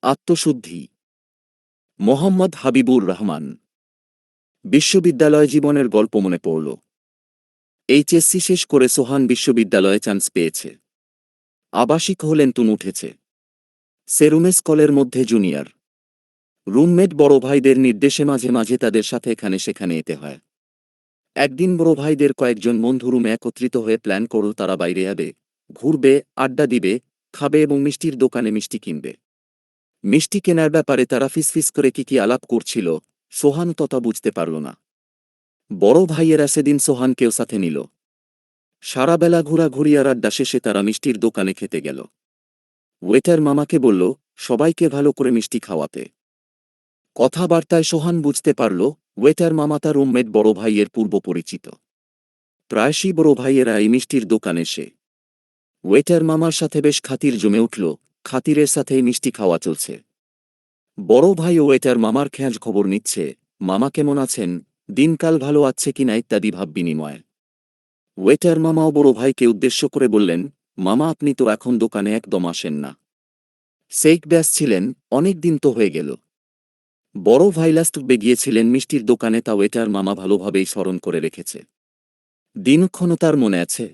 আত্মশুদ্ধি। মোহাম্মদ হাবিবুর রহমান। বিশ্ববিদ্যালয় জীবনের গল্প মনে পড়ল। এইচএসসি শেষ করে সোহান বিশ্ববিদ্যালয়ে চান্স পেয়েছে। আবাসিক হলেন তুন উঠেছে। সেরুমেস কলের মধ্যে জুনিয়র। রুমমেট বড় ভাইদের নির্দেশে মাঝে মাঝে তাদের সাথে এখানে সেখানে যেতে হয়। একদিন বড় ভাইদের কয়েকজন বন্ধু রুমে একত্রিত হয়ে প্ল্যান করল তারা বাইরে যাবে, ঘুরবে, আড্ডা দিবে, খাবে এবং মিষ্টির দোকানে মিষ্টি কিনবে। মিষ্টি কেনার ব্যাপারে তারা ফিসফিস করে কি আলাপ করছিল, সোহান ততা বুঝতে পারল না। বড় ভাইয়েরা সেদিন সোহানকেও সাথে নিল। সারা বেলা ঘোরাঘুরি আর আড্ডা শেষে তারা মিষ্টির দোকানে খেতে গেল। ওয়েটার মামাকে বলল সবাইকে ভালো করে মিষ্টি খাওয়াতে। কথাবার্তায় সোহান বুঝতে পারল ওয়েটার মামা তার রুমমেট বড় ভাইয়ের পূর্ব পরিচিত। প্রায়শই বড় ভাইয়েরা এই মিষ্টির দোকানে এসে ওয়েটার মামার সাথে বেশ খাতির জমে উঠল। খাতিরের সাথেই মিষ্টি খাওয়া চলছে। বড় ভাই ওয়েটার মামার খোঁজ খবর নিচ্ছে, মামা কেমন আছেন, দিনকাল ভালো আছে কিনা ইত্যাদি ভাব বিনিময়। ওয়েটার মামাও বড় ভাইকে উদ্দেশ্য করে বললেন, মামা আপনি তো এখন দোকানে একদম আসেন না। সেইক ব্যাস ছিলেন, অনেক দিন তো হয়ে গেল। বড় ভাই লাস্ট গিয়েছিলেন মিষ্টির দোকানে, তা ওয়েটার মামা ভালোভাবেই স্মরণ করে রেখেছে। দিনক্ষণও তার মনে আছে।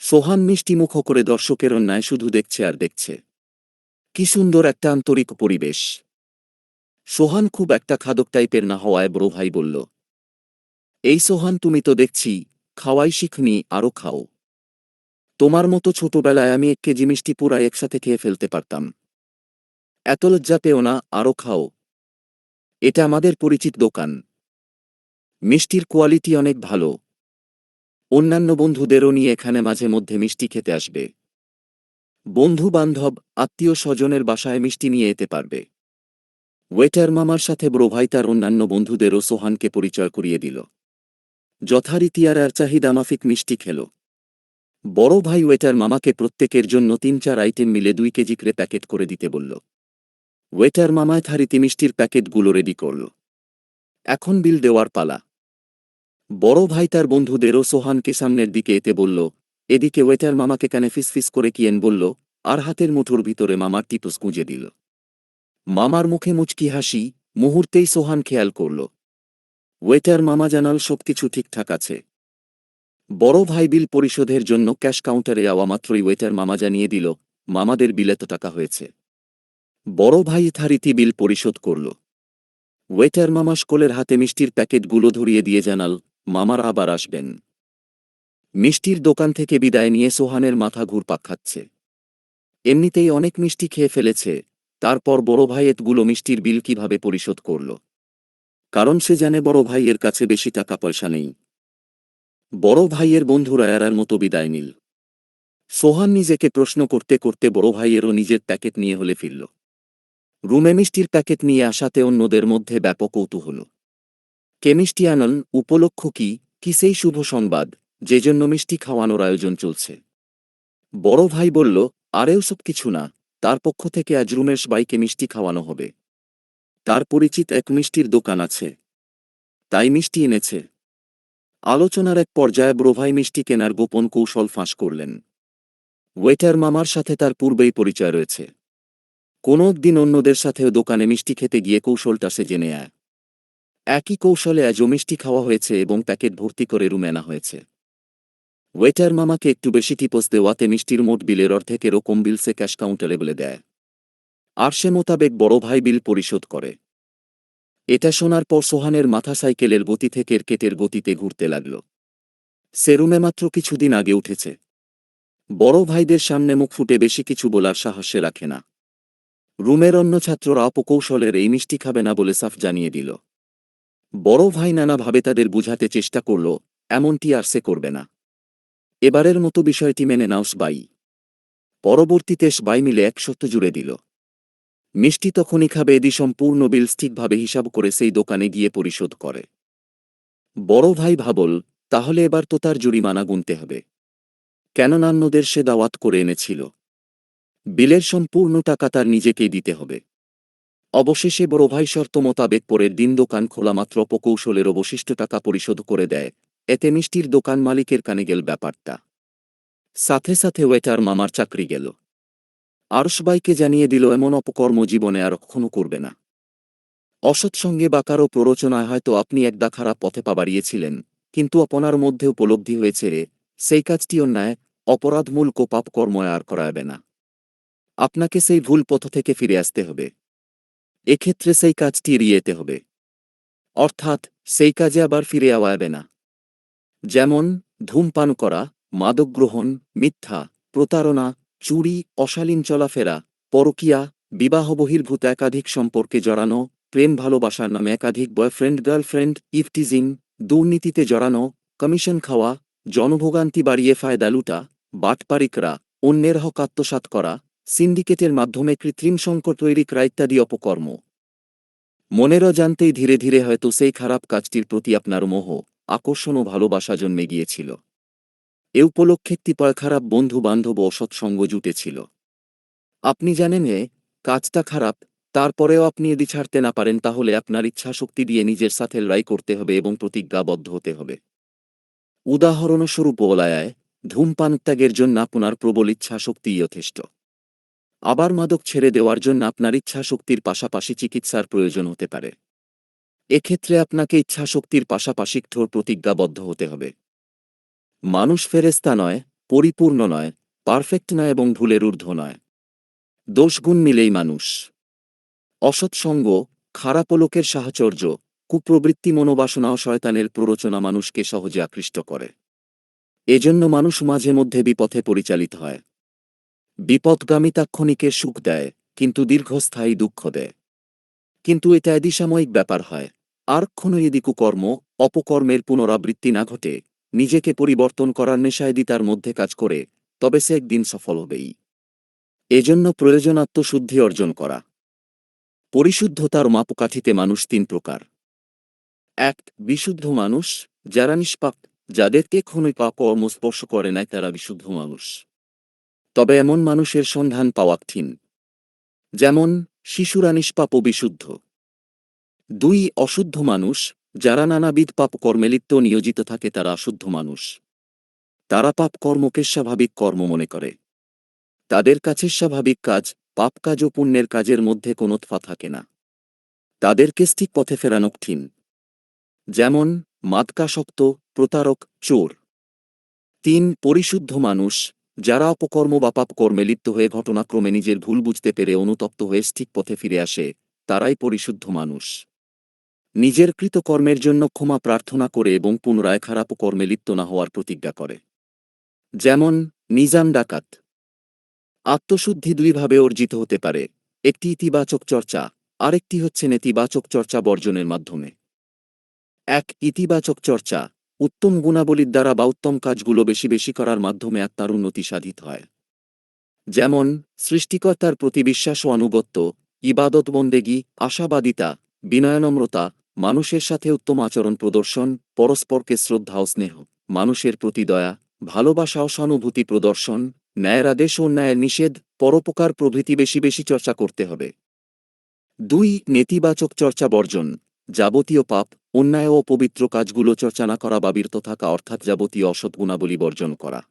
সোহান মিষ্টি মুখ করে দর্শকের ন্যায় শুধু দেখছে আর দেখছে। কি সুন্দর একটা আন্তরিক পরিবেশ। সোহান খুব একটা খাদক টাইপের না হওয়ায় বড় ভাই বলল, এই সোহান তুমি তো দেখছি খাওয়াই শিখনি, আরও খাও। তোমার মতো ছোটবেলায় আমি 1 কেজি মিষ্টি পুরা একসাথে খেয়ে ফেলতে পারতাম। এত লজ্জা পেও না, আরও খাও। এটা আমাদের পরিচিত দোকান। মিষ্টির কোয়ালিটি অনেক ভালো। অন্যান্য বন্ধুদেরও নিয়ে এখানে মাঝে মধ্যে মিষ্টি খেতে আসবে। বন্ধু বান্ধব, আত্মীয় স্বজনের বাসায় মিষ্টি নিয়ে যেতে পারবে। ওয়েটার মামার সাথে বড় ভাই তার অন্যান্য বন্ধুদেরও সোহানকে পরিচয় করিয়ে দিল। যথারীতি আর চাহিদা মাফিক মিষ্টি খেল। বড় ভাই ওয়েটার মামাকে প্রত্যেকের জন্য 3-4 আইটেম মিলে 2 কেজি করে প্যাকেট করে দিতে বলল। ওয়েটার মামায় থারিতে মিষ্টির প্যাকেটগুলো রেডি করল। এখন বিল দেওয়ার পালা। বড় ভাই তার বন্ধুদেরও সোহানকে সামনের দিকে এতে বলল। এদিকে ওয়েটার মামাকে কানে ফিসফিস করে কিয়েন বলল, আর হাতের মুঠোর ভিতরে মামার টিপস গুঁজে দিল। মামার মুখে মুচকি হাসি, মুহূর্তেই সোহান খেয়াল করল। ওয়েটার মামা জানাল সবকিছু ঠিকঠাক আছে। বড় ভাই বিল পরিশোধের জন্য ক্যাশ কাউন্টারে যাওয়া মাত্রই ওয়েটার মামা জানিয়ে দিল, মামাদের বিলে এত টাকা হয়েছে। বড় ভাই থারিতি বিল পরিশোধ করল। ওয়েটার মামা স্কলের হাতে মিষ্টির প্যাকেটগুলো ধরিয়ে দিয়ে জানাল, মামার আবার আসবেন। মিষ্টির দোকান থেকে বিদায় নিয়ে সোহানের মাথা ঘুরপাক খাচ্ছে। এমনিতেই অনেক মিষ্টি খেয়ে ফেলেছে, তারপর বড় ভাই এতগুলো মিষ্টির বিল কিভাবে পরিশোধ করল। কারণ সে জানে বড় ভাইয়ের কাছে বেশি টাকা পয়সা নেই। বড় ভাইয়ের বন্ধুরা এরার মতো বিদায় নিল। সোহান নিজেকে প্রশ্ন করতে করতে বড় ভাইয়েরও নিজের প্যাকেট নিয়ে হলে ফিরল। রুমে মিষ্টির প্যাকেট নিয়ে আসাতে অন্যদের মধ্যে ব্যাপক কৌতূহল। কে মিষ্টি আনল, উপলক্ষ কি সেই শুভ সংবাদ যে জন্য মিষ্টি খাওয়ানোর আয়োজন চলছে। বড় ভাই বলল, আরেও সব কিছু না, তার পক্ষ থেকে আজ রুমেশ বাইকে মিষ্টি খাওয়ানো হবে। তার পরিচিত এক মিষ্টির দোকান আছে, তাই মিষ্টি এনেছে। আলোচনার এক পর্যায়ে বড় ভাই মিষ্টি কেনার গোপন কৌশল ফাঁস করলেন। ওয়েটার মামার সাথে তার পূর্বেই পরিচয় রয়েছে। কোনো দিন অন্যদের সাথেও দোকানে মিষ্টি খেতে গিয়ে কৌশলটা সে জেনে আয়। একই কৌশলে আজও মিষ্টি খাওয়া হয়েছে এবং প্যাকেট ভর্তি করে রুমে আনা হয়েছে। ওয়েটার মামাকে একটু বেশি টিপস দেওয়াতে মিষ্টির মোট বিলের অর্ধেকেরও কম বিল সে ক্যাশ কাউন্টারে বলে দেয়। আর সে মোতাবেক বড় ভাই বিল পরিশোধ করে। এটা শোনার পর সোহানের মাথা সাইকেলের গতি থেকে কেটের গতিতে ঘুরতে লাগল। সে রুমে মাত্র কিছুদিন আগে উঠেছে। বড় ভাইদের সামনে মুখ ফুটে বেশি কিছু বলার সাহস সে রাখে না। রুমের অন্য ছাত্ররা অপকৌশলের এই মিষ্টি খাবে না বলে সাফ জানিয়ে দিল। বড় ভাই নানাভাবে তাদের বুঝাতে চেষ্টা করল, এমনটি আর সে করবে না। এবারের মতো বিষয়টি মেনে নাও সবাই। পরবর্তীতে সবাই মিলে 1 সপ্তাহ জুড়ে দিল। মিষ্টি তখনই খাবে এদি সম্পূর্ণ বিল ঠিকভাবে হিসাব করে সেই দোকানে গিয়ে পরিশোধ করে। বড় ভাই ভাবল, তাহলে এবার তো তার জরিমানা গুনতে হবে, কেননা অন্যদের সে দাওয়াত করে এনেছিল। বিলের সম্পূর্ণ টাকা তার নিজেকেই দিতে হবে। অবশেষে বড় ভাই শর্ত মোতাবেক পরের দিন দোকান খোলা মাত্র প্রকৌশলের অবশিষ্ট টাকা পরিশোধ করে দেয়। এতে মিষ্টির দোকান মালিকের কানে গেল ব্যাপারটা। সাথে সাথে ওয়েটার মামার চাকরি গেল। আর সবাইকে জানিয়ে দিল এমন অপকর্ম জীবনে আর কখনো করবে না। অসৎসঙ্গে বা কারো প্ররোচনায় হয়তো আপনি একদা খারাপ পথে পা বাড়িয়েছিলেন, কিন্তু আপনার মধ্যে উপলব্ধি হয়েছে সেই কাজটি অন্যায়, অপরাধমূলক পাপকর্ম আর করাবে না। আপনাকে সেই ভুল পথ থেকে ফিরে আসতে হবে। এক্ষেত্রে সেই কাজটি এড়িয়ে যেতে হবে, অর্থাৎ সেই কাজে আবার ফিরে যাবে না। যেমন ধূমপান করা, মাদক গ্রহণ, মিথ্যা, প্রতারণা, চুরি, অশালীন চলাফেরা, পরকীয়া, বিবাহ বহির্ভূত একাধিক সম্পর্কে জড়ানো, প্রেম ভালোবাসার নামে একাধিক বয়ফ্রেন্ড গার্লফ্রেন্ড, ইভটিজিং, দুর্নীতিতে জড়ানো, কমিশন খাওয়া, জনভোগান্তি বাড়িয়ে ফায়দা লুটা, বাটপারি করা, অন্যের হক আত্মসাৎ করা, সিন্ডিকেটের মাধ্যমে কৃত্রিম সংকট তৈরি করা ইত্যাদি অপকর্ম। মনের অজান্তেই ধীরে ধীরে হয়তো সেই খারাপ কাজটির প্রতি আপনার মোহ, আকর্ষণ ও ভালোবাসা জন্মে গিয়েছিল। এ উপলক্ষে কতিপয় খারাপ বন্ধু বান্ধব ও সৎসঙ্গ জুটেছিল। আপনি জানেন কাজটা খারাপ, তারপরেও আপনি যদি ছাড়তে না পারেন তাহলে আপনার ইচ্ছাশক্তি দিয়ে নিজের সাথে লড়াই করতে হবে এবং প্রতিজ্ঞাবদ্ধ হতে হবে। উদাহরণস্বরূপ বলায়, ধূমপান ত্যাগের জন্য আপনার প্রবল ইচ্ছাশক্তিই যথেষ্ট। আবার মাদক ছেড়ে দেওয়ার জন্য আপনার ইচ্ছাশক্তির পাশাপাশি চিকিৎসার প্রয়োজন হতে পারে। এক্ষেত্রে আপনাকে ইচ্ছাশক্তির পাশাপাশি কঠোর প্রতিজ্ঞাবদ্ধ হতে হবে। মানুষ ফেরেশতা নয়, পরিপূর্ণ নয়, পারফেক্ট নয় এবং ভুলের ঊর্ধ্ব নয়। দোষগুণ মিলেই মানুষ। অসৎসঙ্গ, খারাপ লোকের সাহচর্য, কুপ্রবৃত্তি, মনোবাসনা ও শয়তানের প্ররোচনা মানুষকে সহজে আকৃষ্ট করে। এজন্য মানুষ মাঝে মধ্যে বিপথে পরিচালিত হয়। বিপথগামী তাৎক্ষণিকের সুখ দেয়, কিন্তু দীর্ঘস্থায়ী দুঃখ দেয়। কিন্তু এটা সাময়িক ব্যাপার হয়। আর কোনো যদি কুকর্ম, অপকর্মের পুনরাবৃত্তি না ঘটে, নিজেকে পরিবর্তন করার নেশায় তার মধ্যে কাজ করে, তবে সে একদিন সফল হবেই। এজন্য প্রয়োজন আত্মশুদ্ধি অর্জন করা। পরিশুদ্ধতার মাপকাঠিতে মানুষ তিন প্রকার। এক, বিশুদ্ধ মানুষ, যারা নিষ্পাপ, যাদেরকে কোনো পাপকর্ম স্পর্শ করে নাই, তারা বিশুদ্ধ মানুষ। তবে এমন মানুষের সন্ধান পাওয়া কঠিন। যেমন শিশুরা নিষ্পাপ ও বিশুদ্ধ। দুই, অশুদ্ধ মানুষ, যারা নানাবিধ পাপকর্মে লিপ্ত নিয়োজিত থাকে, তারা অশুদ্ধ মানুষ। তারা পাপকর্মকে স্বাভাবিক কর্ম মনে করে। তাদের কাছে স্বাভাবিক কাজ, পাপ কাজ ও পুণ্যের কাজের মধ্যে কোনো তফাৎ থাকে না। তাদেরকে ঠিক পথে ফেরানো কঠিন। যেমন মাদকাসক্ত, প্রতারক, চোর। তিন, পরিশুদ্ধ মানুষ, যারা অপকর্ম বা পাপকর্মে লিপ্ত হয়ে ঘটনাক্রমে নিজের ভুল বুঝতে পেরে অনুতপ্ত হয়ে ঠিক পথে ফিরে আসে, তারাই পরিশুদ্ধ মানুষ। নিজের কৃতকর্মের জন্য ক্ষমা প্রার্থনা করে এবং পুনরায় খারাপ কর্মে লিপ্ত না হওয়ার প্রতিজ্ঞা করে। যেমন নিজাম ডাকাত। আত্মশুদ্ধি দুইভাবে অর্জিত হতে পারে, একটি ইতিবাচক চর্চা, আরেকটি হচ্ছে নেতিবাচক চর্চা বর্জনের মাধ্যমে। এক, ইতিবাচক চর্চা, উত্তম গুণাবলীর দ্বারা বা উত্তম কাজগুলো বেশি বেশি করার মাধ্যমে আত্মার উন্নতি সাধিত হয়। যেমন সৃষ্টিকর্তার প্রতি বিশ্বাস ও আনুগত্য, ইবাদত বন্দেগী, আশাবাদিতা, বিনয়নম্রতা, মানুষের সাথে উত্তম আচরণ প্রদর্শন, পরস্পরকে শ্রদ্ধা ও স্নেহ, মানুষের প্রতি দয়া, ভালোবাসা ও সহানুভূতি প্রদর্শন, ন্যায়ের আদেশ ও ন্যায়ের নিষেধ, পরোপকার প্রভৃতি বেশি বেশি চর্চা করতে হবে। দুই, নেতিবাচক চর্চা বর্জন, যাবতীয় পাপ, অন্যায় ও পবিত্র কাজগুলো চর্চা না করা বা বিরত থাকা, অর্থাৎ যাবতীয় অসৎ গুণাবলী বর্জন করা।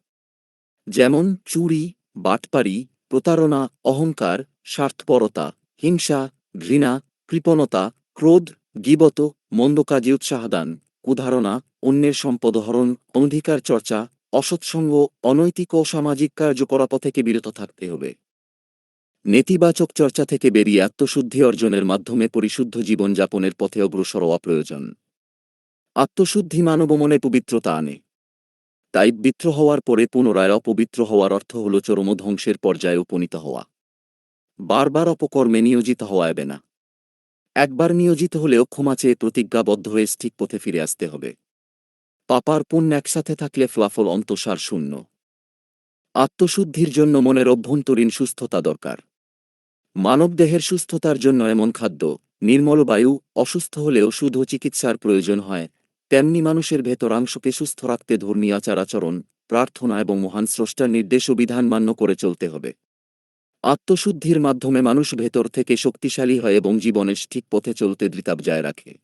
যেমন চুরি, বাটপারি, প্রতারণা, অহংকার, স্বার্থপরতা, হিংসা, ঘৃণা, কৃপণতা, ক্রোধ, গীবত, মন্দ কাজে উৎসাহদান, কুধারণা, অন্যের সম্পদ হরণ, অনধিকার চর্চা, অসৎসঙ্গ, অনৈতিক ও সামাজিক কার্যকলাপ থেকে বিরত থাকতে হবে। নেতিবাচক চর্চা থেকে বেরিয়ে আত্মশুদ্ধি অর্জনের মাধ্যমে পরিশুদ্ধ জীবনযাপনের পথে অগ্রসর হওয়া প্রয়োজন। আত্মশুদ্ধি মানবমনে পবিত্রতা আনে। তাই পবিত্র হওয়ার পরে পুনরায় অপবিত্র হওয়ার অর্থ হল চরম ধ্বংসের পর্যায়ে উপনীত হওয়া। বারবার অপকর্মে নিয়োজিত হওয়া যাবে না। একবার নিয়োজিত হলেও ক্ষমা চেয়ে প্রতিজ্ঞাবদ্ধ হয়ে ঠিক পথে ফিরে আসতে হবে। পাপার পুণ্য একসাথে থাকলে ফলাফল অন্তঃসার শূন্য। আত্মশুদ্ধির জন্য মনের অভ্যন্তরীণ সুস্থতা দরকার। মানবদেহের সুস্থতার জন্য এমন খাদ্য, নির্মল বায়ু, অসুস্থ হলেও শুধু চিকিৎসার প্রয়োজন হয়, তেমনি মানুষের ভেতরাংশকে সুস্থ রাখতে ধর্মীয় আচার-আচরণ, প্রার্থনা এবং মহান স্রষ্টার নির্দেশ ও বিধান মান্য করে চলতে হবে। আত্মশুদ্ধির মাধ্যমে মানুষ ভেতর থেকে শক্তিশালী হয় এবং জীবনের ঠিক পথে চলতে দৃঢ়তা বজায় রাখে।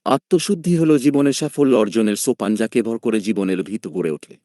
আত্মশুদ্ধি হল জীবনে সাফল্য অর্জনের সোপান, যাকে ভর করে জীবনের ভিত গড়ে ওঠে।